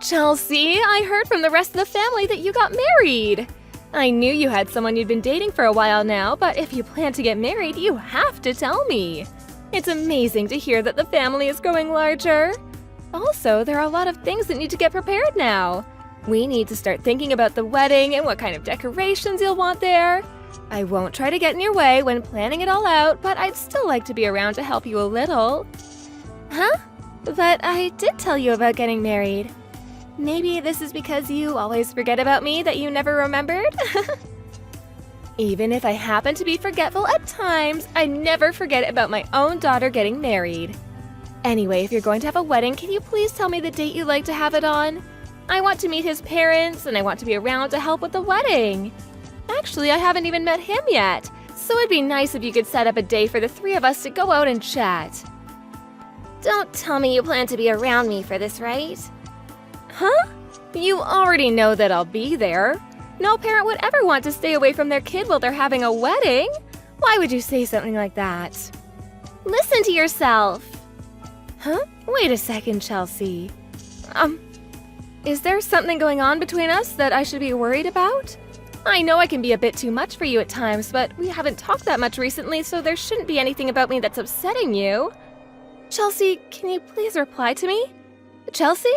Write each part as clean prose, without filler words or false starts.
Chelsea, I heard from the rest of the family that you got married. I knew you had someone you'd been dating for a while now, but if you plan to get married, you have to tell me. It's amazing to hear that the family is growing larger. Also, there are a lot of things that need to get prepared now. We need to start thinking about the wedding and what kind of decorations you'll want there. I won't try to get in your way when planning it all out, but I'd still like to be around to help you a little. Huh? But I did tell you about getting married. Maybe this is because you always forget about me that you never remembered? Even if I happen to be forgetful at times, I never forget about my own daughter getting married. Anyway, if you're going to have a wedding, can you please tell me the date you'd like to have it on? I want to meet his parents, and I want to be around to help with the wedding. Actually, I haven't even met him yet, so it'd be nice if you could set up a day for the three of us to go out and chat. Don't tell me you plan to be around me for this, right? Huh? You already know that I'll be there. No parent would ever want to stay away from their kid while they're having a wedding. Why would you say something like that? Listen to yourself. Huh? Wait a second, Chelsea. Is there something going on between us that I should be worried about? I know I can be a bit too much for you at times, but we haven't talked that much recently, so there shouldn't be anything about me that's upsetting you. Chelsea, can you please reply to me? Chelsea?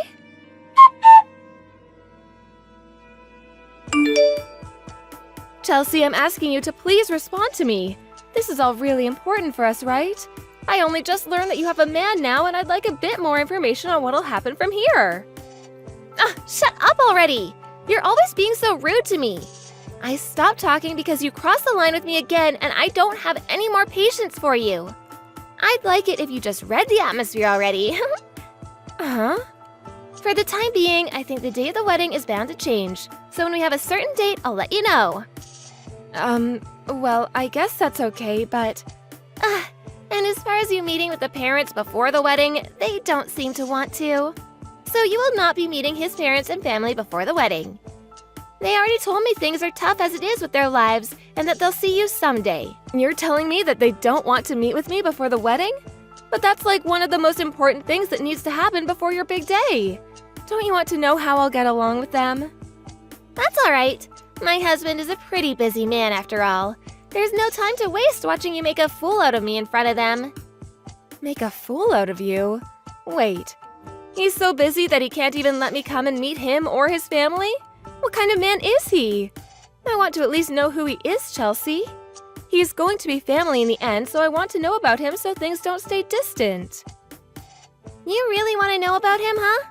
Chelsea, I'm asking you to please respond to me. This is all really important for us, right? I only just learned that you have a man now, and I'd like a bit more information on what'll happen from here. Shut up already! You're always being so rude to me. I stopped talking because you crossed the line with me again, and I don't have any more patience for you. I'd like it if you just read the atmosphere already. Uh-huh. For the time being, I think the date of the wedding is bound to change, so when we have a certain date, I'll let you know. Well, I guess that's okay, but… and as far as you meeting with the parents before the wedding, they don't seem to want to. So you will not be meeting his parents and family before the wedding. They already told me things are tough as it is with their lives, and that they'll see you someday. And you're telling me that they don't want to meet with me before the wedding? But that's like one of the most important things that needs to happen before your big day. Don't you want to know how I'll get along with them? That's all right. My husband is a pretty busy man after all. There's no time to waste watching you make a fool out of me in front of them. Make a fool out of you? Wait. He's so busy that he can't even let me come and meet him or his family? What kind of man is he? I want to at least know who he is, Chelsea. He's going to be family in the end, so I want to know about him so things don't stay distant. You really want to know about him, huh?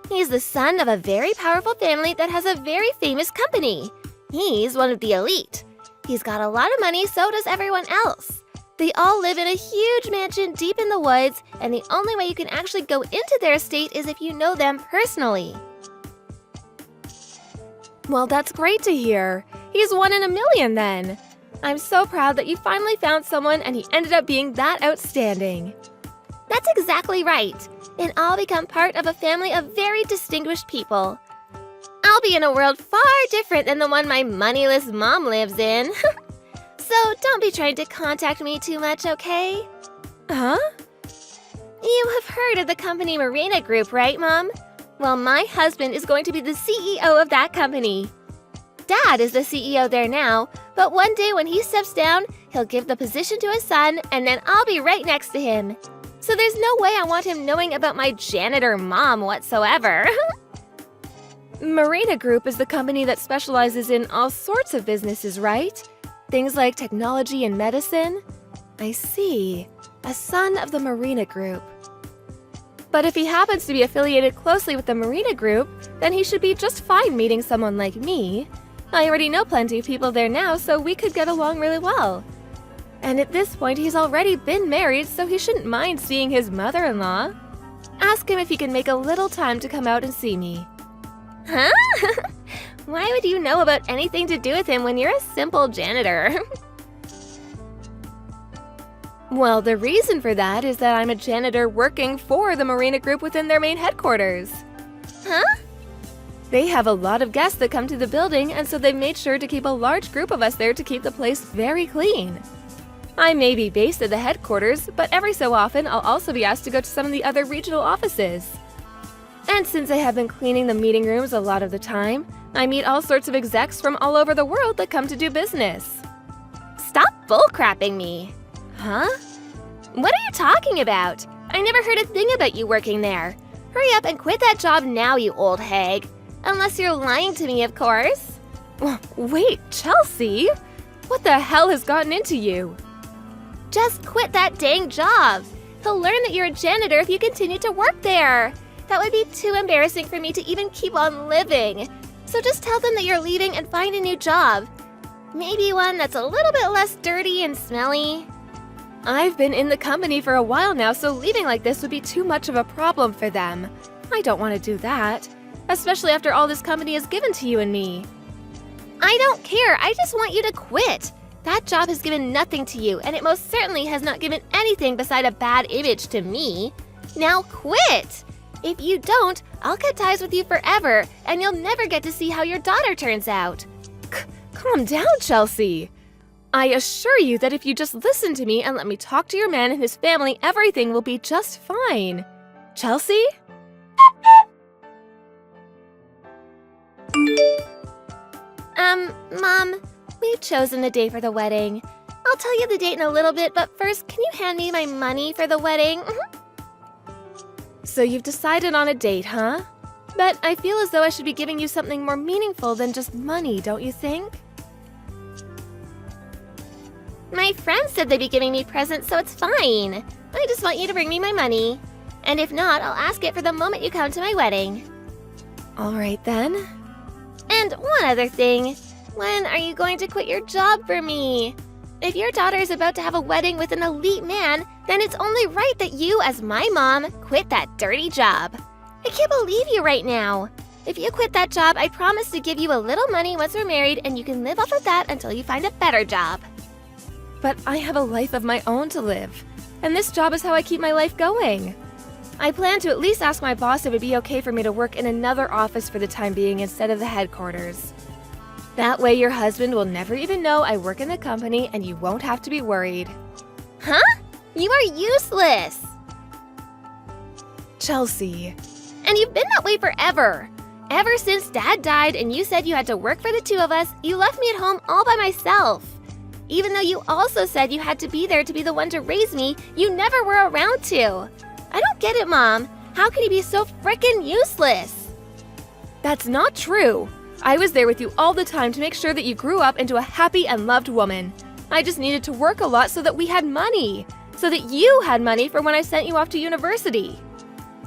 He's the son of a very powerful family that has a very famous company. He's one of the elite. He's got a lot of money, so does everyone else. They all live in a huge mansion deep in the woods, and the only way you can actually go into their estate is if you know them personally. Well, that's great to hear. He's 1 in a million then. I'm so proud that you finally found someone and he ended up being that outstanding. That's exactly right. And I'll become part of a family of very distinguished people. I'll be in a world far different than the one my moneyless mom lives in. So don't be trying to contact me too much, okay? Huh? You have heard of the company Marina Group, right, Mom? Well, my husband is going to be the CEO of that company. Dad is the CEO there now, but one day when he steps down, he'll give the position to his son, and then I'll be right next to him. So there's no way I want him knowing about my janitor mom whatsoever. Marina Group is the company that specializes in all sorts of businesses, right? Things like technology and medicine? I see. A son of the Marina Group. But if he happens to be affiliated closely with the Marina Group, then he should be just fine meeting someone like me. I already know plenty of people there now, so we could get along really well. And at this point, he's already been married, so he shouldn't mind seeing his mother-in-law. Ask him if he can make a little time to come out and see me. Huh? Why would you know about anything to do with him when you're a simple janitor? Well, the reason for that is that I'm a janitor working for the Marina Group within their main headquarters. Huh? They have a lot of guests that come to the building, and so they've made sure to keep a large group of us there to keep the place very clean. I may be based at the headquarters, but every so often I'll also be asked to go to some of the other regional offices. And since I have been cleaning the meeting rooms a lot of the time, I meet all sorts of execs from all over the world that come to do business. Stop bullcrapping me. Huh? What are you talking about? I never heard a thing about you working there. Hurry up and quit that job now, you old hag. Unless you're lying to me, of course. Wait, Chelsea? What the hell has gotten into you? Just quit that dang job. He'll learn that you're a janitor if you continue to work there. That would be too embarrassing for me to even keep on living. So just tell them that you're leaving and find a new job. Maybe one that's a little bit less dirty and smelly. I've been in the company for a while now, so leaving like this would be too much of a problem for them. I don't want to do that, especially after all this company has given to you and me. I don't care, I just want you to quit. That job has given nothing to you, and it most certainly has not given anything beside a bad image to me. Now quit! If you don't, I'll cut ties with you forever, and you'll never get to see how your daughter turns out. Calm down, Chelsea. I assure you that if you just listen to me and let me talk to your man and his family, everything will be just fine. Chelsea? Mom, we've chosen a day for the wedding. I'll tell you the date in a little bit, but first, can you hand me my money for the wedding? So you've decided on a date, huh? But I feel as though I should be giving you something more meaningful than just money, don't you think? My friends said they'd be giving me presents, so it's fine. I just want you to bring me my money. And if not, I'll ask it for the moment you come to my wedding. All right, then. And one other thing. When are you going to quit your job for me? If your daughter is about to have a wedding with an elite man, then it's only right that you, as my mom, quit that dirty job. I can't believe you right now. If you quit that job, I promise to give you a little money once we're married, and you can live off of that until you find a better job. But I have a life of my own to live, and this job is how I keep my life going. I plan to at least ask my boss if it would be okay for me to work in another office for the time being instead of the headquarters. That way your husband will never even know I work in the company and you won't have to be worried. Huh? You are useless! Chelsea. And you've been that way forever. Ever since Dad died and you said you had to work for the two of us, you left me at home all by myself. Even though you also said you had to be there to be the one to raise me, you never were around to. I don't get it, Mom. How can you be so frickin' useless? That's not true. I was there with you all the time to make sure that you grew up into a happy and loved woman. I just needed to work a lot so that we had money. So that you had money for when I sent you off to university.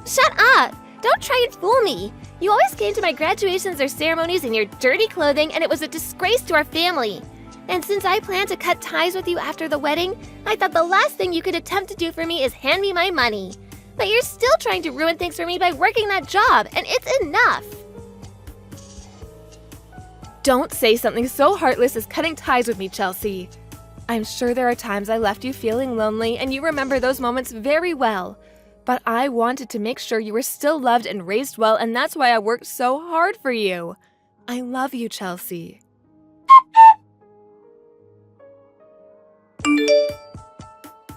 Shut up! Don't try and fool me. You always came to my graduations or ceremonies in your dirty clothing, and it was a disgrace to our family. And since I plan to cut ties with you after the wedding, I thought the last thing you could attempt to do for me is hand me my money. But you're still trying to ruin things for me by working that job, and it's enough. Don't say something so heartless as cutting ties with me, Chelsea. I'm sure there are times I left you feeling lonely, and you remember those moments very well. But I wanted to make sure you were still loved and raised well, and that's why I worked so hard for you. I love you, Chelsea.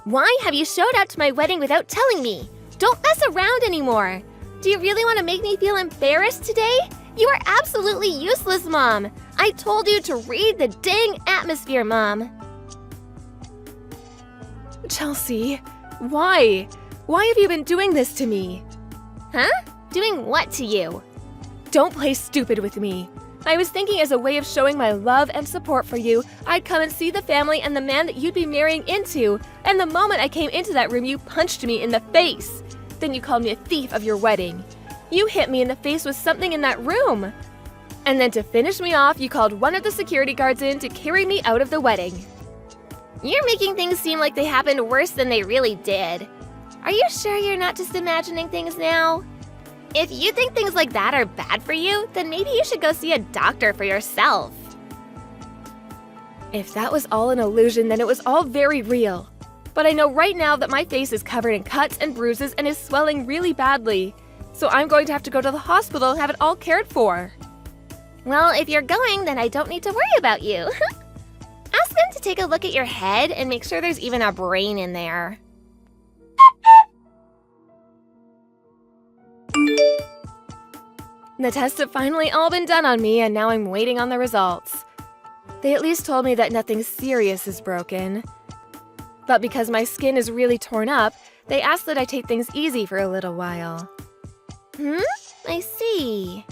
Why have you showed up to my wedding without telling me? Don't mess around anymore. Do you really want to make me feel embarrassed today? You are absolutely useless, Mom. I told you to read the dang atmosphere, Mom. Chelsea, why? Why have you been doing this to me? Huh? Doing what to you? Don't play stupid with me. I was thinking as a way of showing my love and support for you, I'd come and see the family and the man that you'd be marrying into, and the moment I came into that room, you punched me in the face. Then you called me a thief of your wedding. You hit me in the face with something in that room. And then to finish me off, you called one of the security guards in to carry me out of the wedding. You're making things seem like they happened worse than they really did. Are you sure you're not just imagining things now? If you think things like that are bad for you, then maybe you should go see a doctor for yourself. If that was all an illusion, then it was all very real. But I know right now that my face is covered in cuts and bruises and is swelling really badly. So I'm going to have to go to the hospital and have it all cared for. Well, if you're going, then I don't need to worry about you. Ask them to take a look at your head and make sure there's even a brain in there. The tests have finally all been done on me, and now I'm waiting on the results. They at least told me that nothing serious is broken. But because my skin is really torn up, they asked that I take things easy for a little while. I see.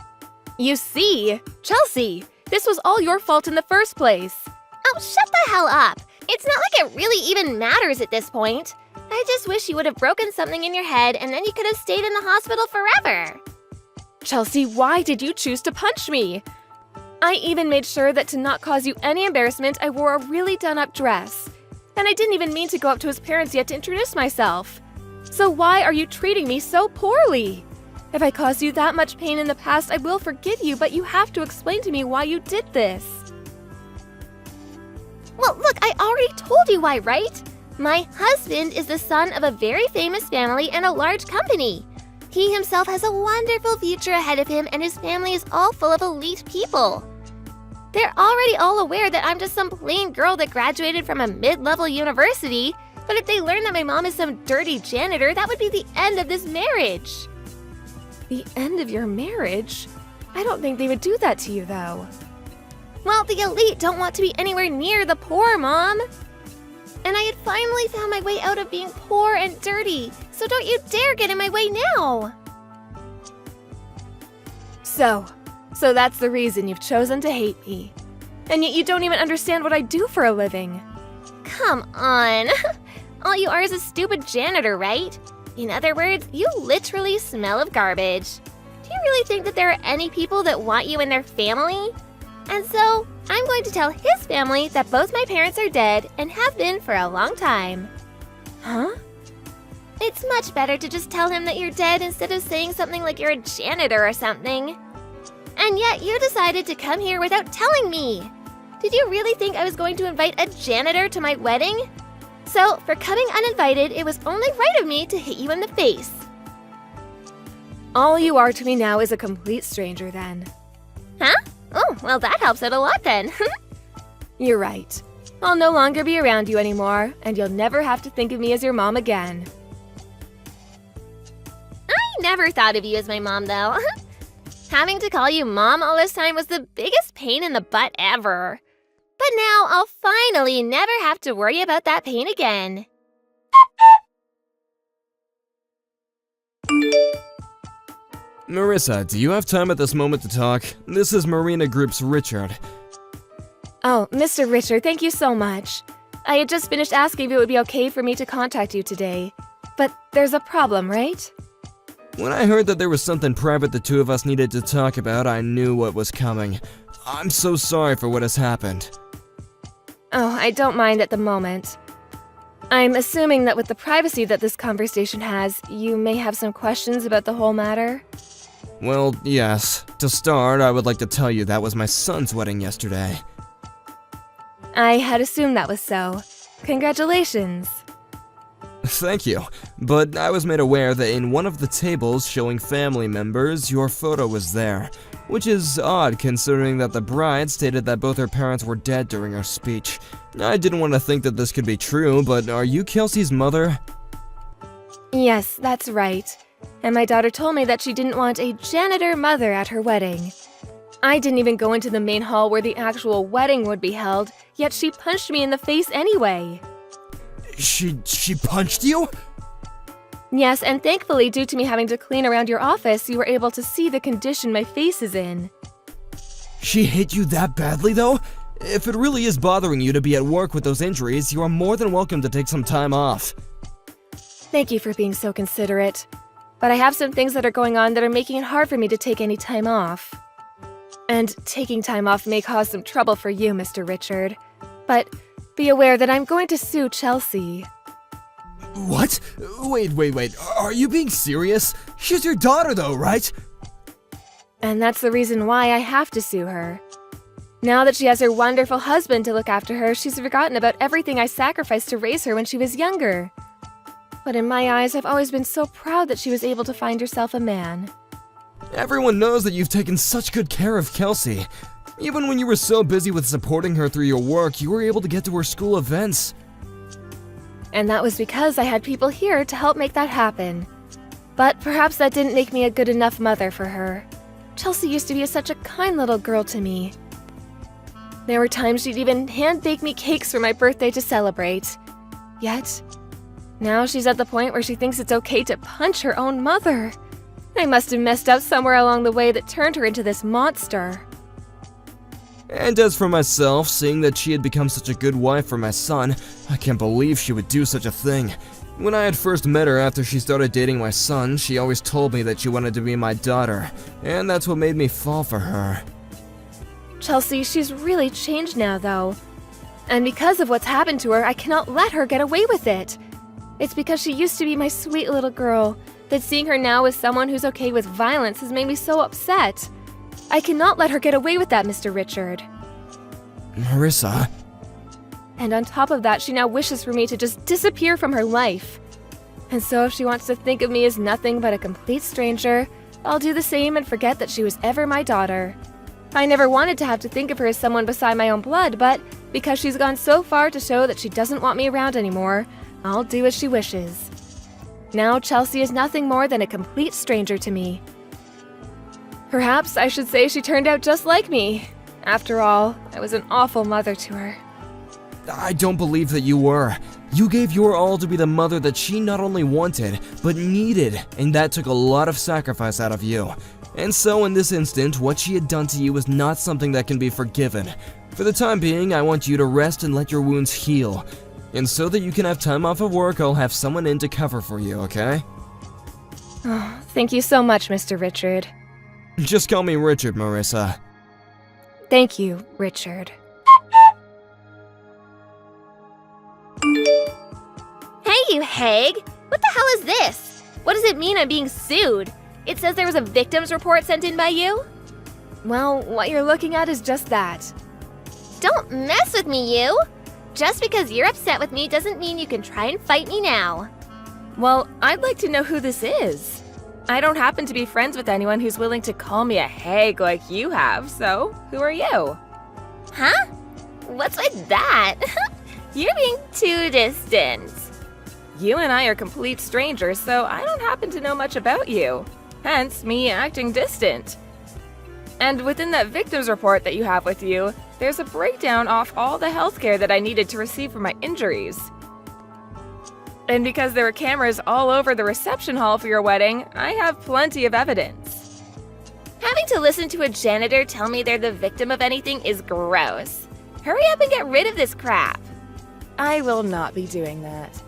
You see? Chelsea, this was all your fault in the first place. Oh, shut the hell up! It's not like it really even matters at this point. I just wish you would have broken something in your head and then you could have stayed in the hospital forever. Chelsea, why did you choose to punch me? I even made sure that to not cause you any embarrassment, I wore a really done-up dress. And I didn't even mean to go up to his parents yet to introduce myself. So why are you treating me so poorly? If I caused you that much pain in the past, I will forgive you, but you have to explain to me why you did this. Well, look, I already told you why, right? My husband is the son of a very famous family and a large company. He himself has a wonderful future ahead of him, and his family is all full of elite people. They're already all aware that I'm just some plain girl that graduated from a mid-level university, but if they learn that my mom is some dirty janitor, that would be the end of this marriage. The end of your marriage? I don't think they would do that to you, though. Well, the elite don't want to be anywhere near the poor, Mom. And I had finally found my way out of being poor and dirty, so don't you dare get in my way now! So that's the reason you've chosen to hate me. And yet you don't even understand what I do for a living. Come on! All you are is a stupid janitor, right? In other words, you literally smell of garbage. Do you really think that there are any people that want you in their family? And so, I'm going to tell his family that both my parents are dead and have been for a long time. Huh? It's much better to just tell him that you're dead instead of saying something like you're a janitor or something. And yet, you decided to come here without telling me. Did you really think I was going to invite a janitor to my wedding? So, for coming uninvited, it was only right of me to hit you in the face. All you are to me now is a complete stranger, then. Huh? Oh, well, that helps out a lot then. You're right. I'll no longer be around you anymore, and you'll never have to think of me as your mom again. I never thought of you as my mom, though. Having to call you Mom all this time was the biggest pain in the butt ever. But now I'll finally never have to worry about that pain again. Marissa, do you have time at this moment to talk? This is Marina Group's Richard. Oh, Mr. Richard, thank you so much. I had just finished asking if it would be okay for me to contact you today. But there's a problem, right? When I heard that there was something private the two of us needed to talk about, I knew what was coming. I'm so sorry for what has happened. Oh, I don't mind at the moment. I'm assuming that with the privacy that this conversation has, you may have some questions about the whole matter? Well, yes. To start, I would like to tell you that was my son's wedding yesterday. I had assumed that was so. Congratulations. Thank you, but I was made aware that in one of the tables showing family members, your photo was there, which is odd considering that the bride stated that both her parents were dead during her speech. I didn't want to think that this could be true, but are you Kelsey's mother? Yes, that's right. And my daughter told me that she didn't want a janitor mother at her wedding. I didn't even go into the main hall where the actual wedding would be held, yet she punched me in the face anyway. She punched you? Yes, and thankfully, due to me having to clean around your office, you were able to see the condition my face is in. She hit you that badly, though? If it really is bothering you to be at work with those injuries, you are more than welcome to take some time off. Thank you for being so considerate. But I have some things that are going on that are making it hard for me to take any time off. And taking time off may cause some trouble for you, Mr. Richard. But be aware that I'm going to sue Chelsea. What? Wait. Are you being serious? She's your daughter though, right? And that's the reason why I have to sue her. Now that she has her wonderful husband to look after her, she's forgotten about everything I sacrificed to raise her when she was younger. But in my eyes, I've always been so proud that she was able to find herself a man. Everyone knows that you've taken such good care of Kelsey. Even when you were so busy with supporting her through your work, you were able to get to her school events. And that was because I had people here to help make that happen. But perhaps that didn't make me a good enough mother for her. Chelsea used to be such a kind little girl to me. There were times she'd even hand-bake me cakes for my birthday to celebrate. Yet, now she's at the point where she thinks it's okay to punch her own mother. I must have messed up somewhere along the way that turned her into this monster. And as for myself, seeing that she had become such a good wife for my son, I can't believe she would do such a thing. When I had first met her after she started dating my son, she always told me that she wanted to be my daughter, and that's what made me fall for her. Chelsea, she's really changed now, though. And because of what's happened to her, I cannot let her get away with it. It's because she used to be my sweet little girl, that seeing her now with someone who's okay with violence has made me so upset. I cannot let her get away with that, Mr. Richard. Marissa. And on top of that, she now wishes for me to just disappear from her life. And so if she wants to think of me as nothing but a complete stranger, I'll do the same and forget that she was ever my daughter. I never wanted to have to think of her as someone beside my own blood, but because she's gone so far to show that she doesn't want me around anymore, I'll do as she wishes. Now Chelsea is nothing more than a complete stranger to me. Perhaps I should say she turned out just like me. After all, I was an awful mother to her. I don't believe that you were. You gave your all to be the mother that she not only wanted, but needed, and that took a lot of sacrifice out of you. And so in this instant, what she had done to you is not something that can be forgiven. For the time being, I want you to rest and let your wounds heal. And so that you can have time off of work, I'll have someone in to cover for you, okay? Oh, thank you so much, Mr. Richard. Just call me Richard, Marissa. Thank you, Richard. Hey, you hag! What the hell is this? What does it mean I'm being sued? It says there was a victim's report sent in by you? Well, what you're looking at is just that. Don't mess with me, you! Just because you're upset with me doesn't mean you can try and fight me now. Well, I'd like to know who this is. I don't happen to be friends with anyone who's willing to call me a hag like you have, so who are you? Huh? What's with that? You're being too distant. You and I are complete strangers, so I don't happen to know much about you. Hence, me acting distant. And within that victim's report that you have with you, there's a breakdown off all the healthcare that I needed to receive for my injuries. And because there were cameras all over the reception hall for your wedding, I have plenty of evidence. Having to listen to a janitor tell me they're the victim of anything is gross. Hurry up and get rid of this crap. I will not be doing that.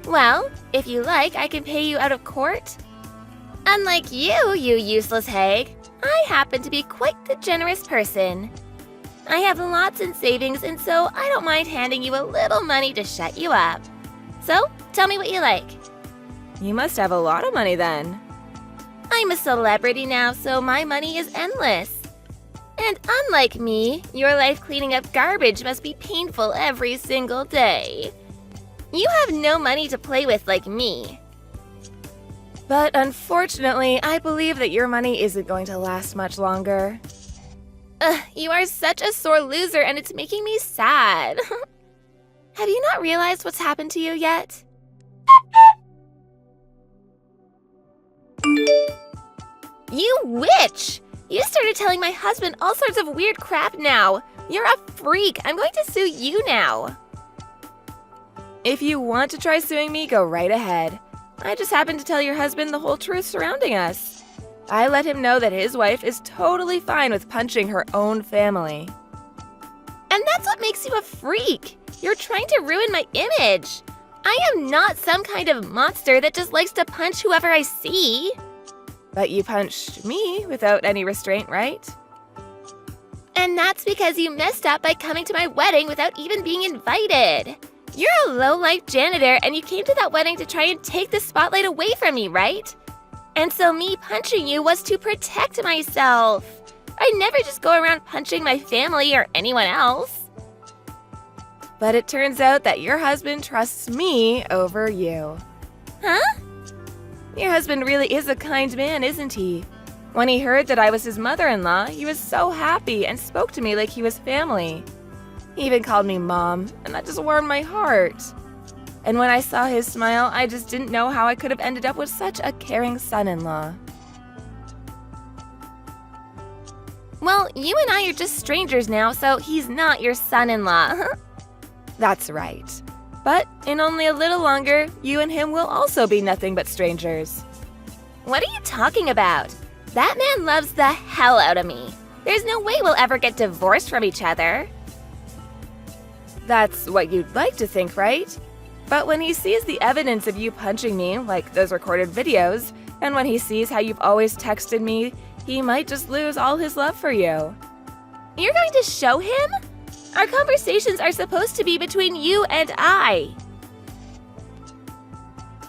Well, if you like, I can pay you out of court. Unlike you, you useless hag, I happen to be quite the generous person. I have lots in savings, and so I don't mind handing you a little money to shut you up. So, tell me what you like. You must have a lot of money then. I'm a celebrity now, so my money is endless. And unlike me, your life cleaning up garbage must be painful every single day. You have no money to play with like me. But unfortunately, I believe that your money isn't going to last much longer. You are such a sore loser, and it's making me sad. Have you not realized what's happened to you yet? You witch! You started telling my husband all sorts of weird crap now. You're a freak. I'm going to sue you now. If you want to try suing me, go right ahead. I just happened to tell your husband the whole truth surrounding us. I let him know that his wife is totally fine with punching her own family. And that's what makes you a freak. You're trying to ruin my image. I am not some kind of monster that just likes to punch whoever I see. But you punched me without any restraint, right? And that's because you messed up by coming to my wedding without even being invited. You're a low-life janitor, and you came to that wedding to try and take the spotlight away from me, right? And so me punching you was to protect myself. I never just go around punching my family or anyone else. But it turns out that your husband trusts me over you. Huh? Your husband really is a kind man, isn't he? When he heard that I was his mother-in-law, he was so happy and spoke to me like he was family. He even called me Mom, and that just warmed my heart. And when I saw his smile, I just didn't know how I could have ended up with such a caring son-in-law. Well, you and I are just strangers now, so he's not your son-in-law. That's right. But in only a little longer, you and him will also be nothing but strangers. What are you talking about? That man loves the hell out of me. There's no way we'll ever get divorced from each other. That's what you'd like to think, right? But when he sees the evidence of you punching me, like those recorded videos, and when he sees how you've always texted me, he might just lose all his love for you. You're going to show him? Our conversations are supposed to be between you and I.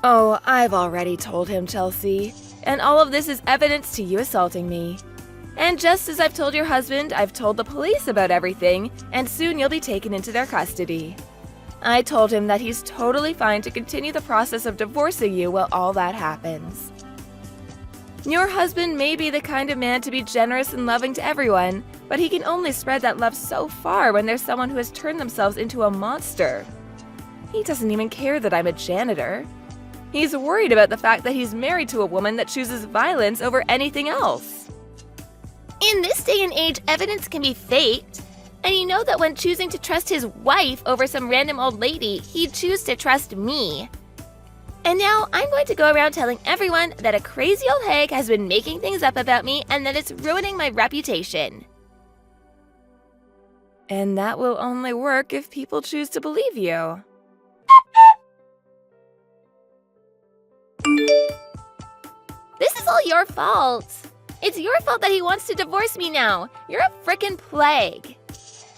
Oh, I've already told him, Chelsea. And all of this is evidence to you assaulting me. And just as I've told your husband, I've told the police about everything, and soon you'll be taken into their custody. I told him that he's totally fine to continue the process of divorcing you while all that happens. Your husband may be the kind of man to be generous and loving to everyone, but he can only spread that love so far when there's someone who has turned themselves into a monster. He doesn't even care that I'm a janitor. He's worried about the fact that he's married to a woman that chooses violence over anything else. In this day and age, evidence can be faked. And you know that when choosing to trust his wife over some random old lady, he'd choose to trust me. And now I'm going to go around telling everyone that a crazy old hag has been making things up about me and that it's ruining my reputation. And that will only work if people choose to believe you. This is all your fault. It's your fault that he wants to divorce me now. You're a frickin' plague.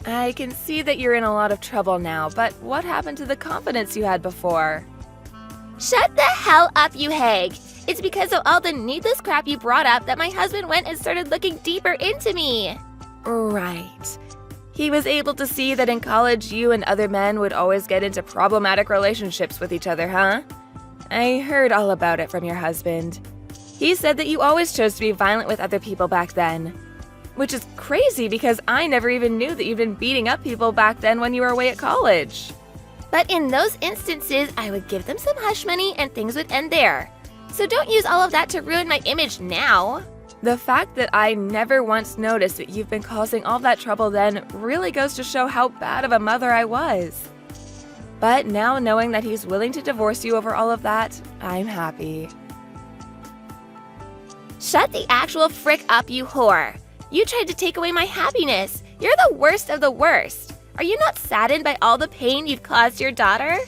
I can see that you're in a lot of trouble now, but what happened to the confidence you had before? Shut the hell up, you hag. It's because of all the needless crap you brought up that my husband went and started looking deeper into me. Right. He was able to see that in college you and other men would always get into problematic relationships with each other, huh? I heard all about it from your husband. He said that you always chose to be violent with other people back then. Which is crazy because I never even knew that you'd been beating up people back then when you were away at college. But in those instances, I would give them some hush money and things would end there. So don't use all of that to ruin my image now. The fact that I never once noticed that you've been causing all that trouble then really goes to show how bad of a mother I was. But now knowing that he's willing to divorce you over all of that, I'm happy. Shut the actual frick up, you whore. You tried to take away my happiness. You're the worst of the worst. Are you not saddened by all the pain you've caused your daughter?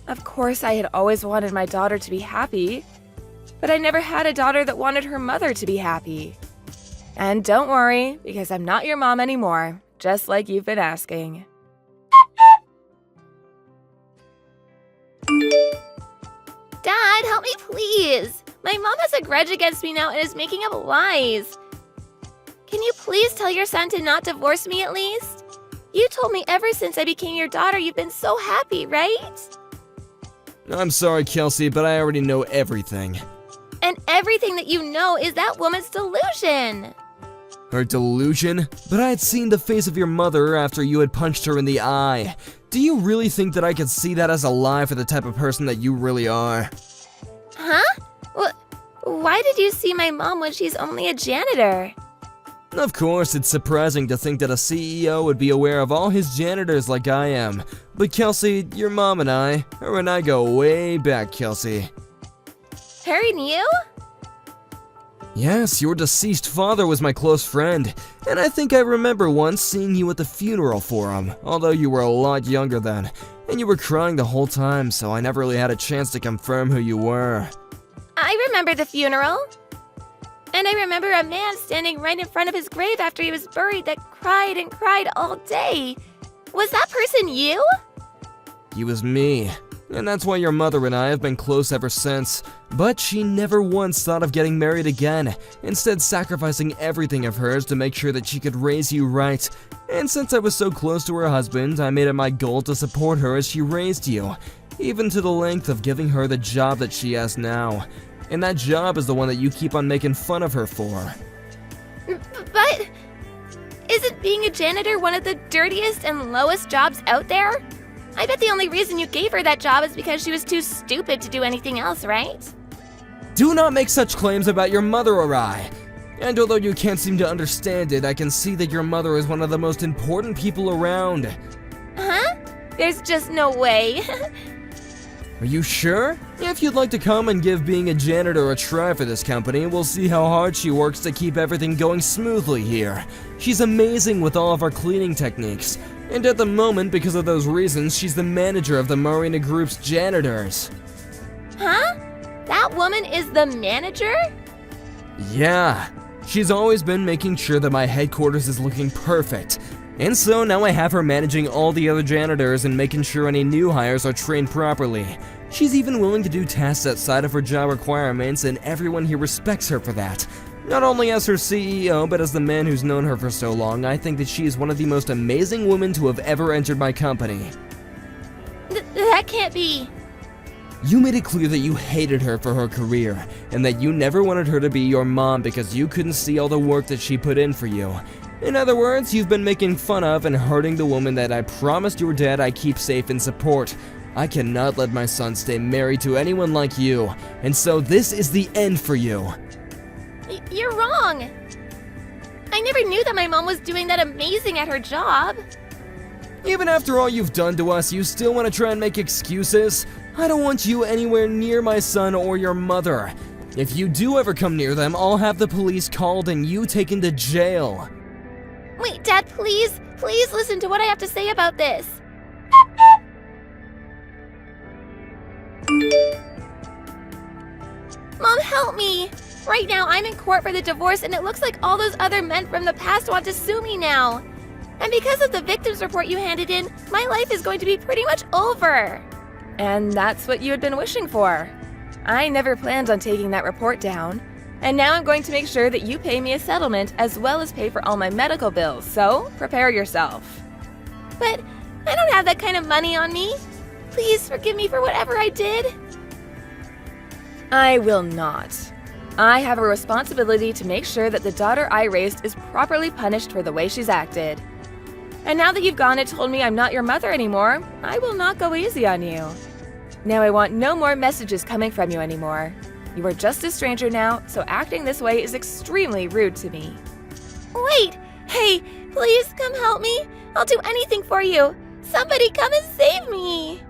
Of course I had always wanted my daughter to be happy, but I never had a daughter that wanted her mother to be happy. And don't worry, because I'm not your mom anymore, just like you've been asking. Dad, help me please. My mom has a grudge against me now and is making up lies. Can you please tell your son to not divorce me at least? You told me ever since I became your daughter you've been so happy, right? I'm sorry, Kelsey, but I already know everything. And everything that you know is that woman's delusion. Her delusion? But I had seen the face of your mother after you had punched her in the eye. Do you really think that I could see that as a lie for the type of person that you really are? Huh? Why did you see my mom when she's only a janitor? Of course, it's surprising to think that a CEO would be aware of all his janitors like I am. But Kelsey, your mom and I, her and I go way back, Kelsey. Her and you? Yes, your deceased father was my close friend, and I think I remember once seeing you at the funeral for him, although you were a lot younger then, and you were crying the whole time, so I never really had a chance to confirm who you were. I remember the funeral. And I remember a man standing right in front of his grave after he was buried that cried and cried all day. Was that person you? He was me, and that's why your mother and I have been close ever since. But she never once thought of getting married again, instead sacrificing everything of hers to make sure that she could raise you right. And since I was so close to her husband, I made it my goal to support her as she raised you, even to the length of giving her the job that she has now. And that job is the one that you keep on making fun of her for. But isn't being a janitor one of the dirtiest and lowest jobs out there? I bet the only reason you gave her that job is because she was too stupid to do anything else, right? Do not make such claims about your mother or I. And although you can't seem to understand it, I can see that your mother is one of the most important people around. Huh? There's just no way. Are you sure? If you'd like to come and give being a janitor a try for this company, we'll see how hard she works to keep everything going smoothly here. She's amazing with all of our cleaning techniques, and at the moment, because of those reasons, she's the manager of the Marina Group's janitors. Huh? That woman is the manager? Yeah, she's always been making sure that my headquarters is looking perfect. And so now I have her managing all the other janitors and making sure any new hires are trained properly. She's even willing to do tasks outside of her job requirements, and everyone here respects her for that. Not only as her CEO, but as the man who's known her for so long, I think that she is one of the most amazing women to have ever entered my company. That can't be. You made it clear that you hated her for her career, and that you never wanted her to be your mom because you couldn't see all the work that she put in for you. In other words, you've been making fun of and hurting the woman that I promised your dad I'd keep safe and support. I cannot let my son stay married to anyone like you, and so this is the end for you. You're wrong. I never knew that my mom was doing that amazing at her job. Even after all you've done to us, you still want to try and make excuses? I don't want you anywhere near my son or your mother. If you do ever come near them, I'll have the police called and you taken to jail. Wait, Dad, please listen to what I have to say about this. Mom, help me! Right now, I'm in court for the divorce, and it looks like all those other men from the past want to sue me now. And because of the victims report you handed in, my life is going to be pretty much over. And that's what you had been wishing for. I never planned on taking that report down. And now I'm going to make sure that you pay me a settlement as well as pay for all my medical bills, so prepare yourself. But I don't have that kind of money on me. Please forgive me for whatever I did. I will not. I have a responsibility to make sure that the daughter I raised is properly punished for the way she's acted. And now that you've gone and told me I'm not your mother anymore, I will not go easy on you. Now I want no more messages coming from you anymore. You are just a stranger now, so acting this way is extremely rude to me. Wait! Hey, please come help me. I'll do anything for you. Somebody come and save me.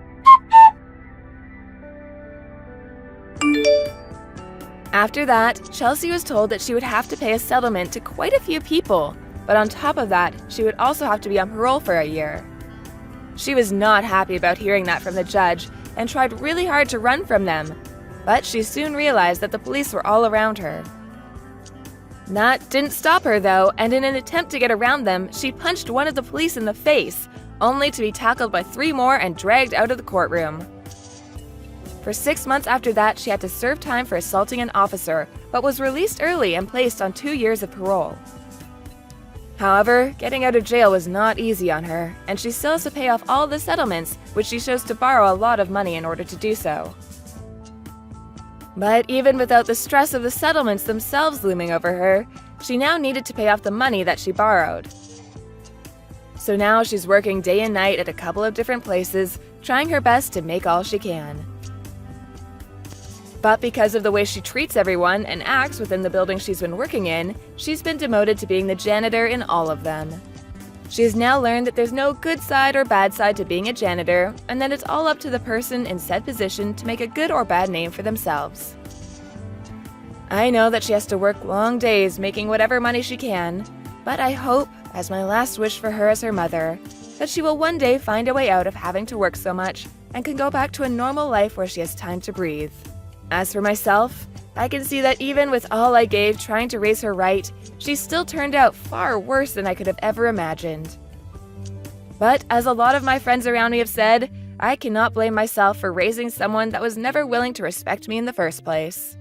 After that, Chelsea was told that she would have to pay a settlement to quite a few people, but on top of that, she would also have to be on parole for a year. She was not happy about hearing that from the judge and tried really hard to run from them, but she soon realized that the police were all around her. That didn't stop her though, and in an attempt to get around them, she punched one of the police in the face, only to be tackled by 3 more and dragged out of the courtroom. For 6 months after that, she had to serve time for assaulting an officer, but was released early and placed on 2 years of parole. However, getting out of jail was not easy on her, and she still has to pay off all the settlements, which she chose to borrow a lot of money in order to do so. But even without the stress of the settlements themselves looming over her, she now needed to pay off the money that she borrowed. So now she's working day and night at a couple of different places, trying her best to make all she can. But because of the way she treats everyone and acts within the building she's been working in, she's been demoted to being the janitor in all of them. She has now learned that there's no good side or bad side to being a janitor, and that it's all up to the person in said position to make a good or bad name for themselves. I know that she has to work long days making whatever money she can, but I hope, as my last wish for her as her mother, that she will one day find a way out of having to work so much and can go back to a normal life where she has time to breathe. As for myself, I can see that even with all I gave trying to raise her right, she still turned out far worse than I could have ever imagined. But as a lot of my friends around me have said, I cannot blame myself for raising someone that was never willing to respect me in the first place.